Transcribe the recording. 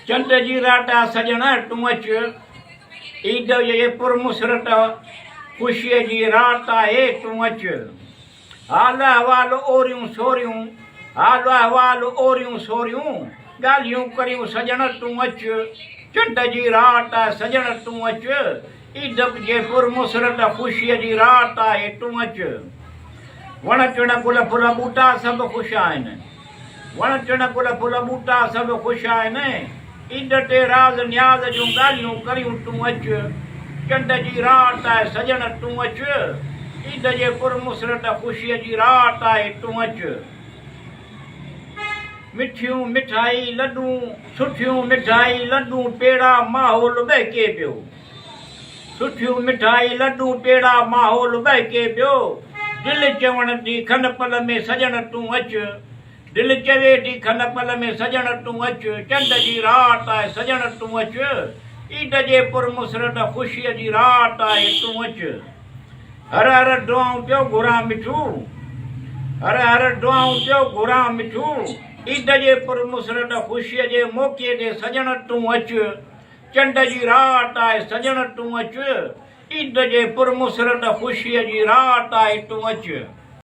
चंड जी rata सजण तूं अच ईद जे पुरमुसरत ख़ुशीअ जी रात आहे तूं अच हाल अहवाल ओरियूं सोरियूं हाल अहवाल ओरियूं सोरियूं ॻाल्हियूं करियूं सजण तूं अच चंड जी रात आहे सजण तूं अच ईद जे पुरमुसरत ख़ुशीअ जी रात आहे तूं अच वण टिण गुल फुल ॿूटा सभु ख़ुशि आहिनि वण टिण गुल फुल ॿूटा सभु ख़ुशि आहिनि ईद ते राज़ न्याज़ जूं ॻाल्हियूं करियूं तूं अच चंड जी रात आहे सजण तूं अच ईद जे पुरमुसरत ख़ुशीअ जी रात आहे तूं अच मिठियूं मिठाई लॾूं सुठियूं मिठाई लॾूं पेड़ा माहौल बहके पियो सुठियूं मिठाई लॾूं पेड़ा माहौल बहके पियो दिलि चवण थी खन पल में सजण तूं अच दिलि चवे थी खन पल में सजण तूं अच चंड जी रात आहे सजण तूं अच ईद जे पुरमुसरत ख़ुशीअ जी रात आहे तूं अच हर हर दुआऊं पियो घुरां मिठू हर हर दुआऊं पियो घुरां मिठू ईद जे पुरमुसरत ख़ुशीअ जे मौक़े ते सजण तूं अच चंड जी रात आहे सजण तूं अच ईद जे पुरमुसरत ख़ुशीअ जी रात आहे तूं अच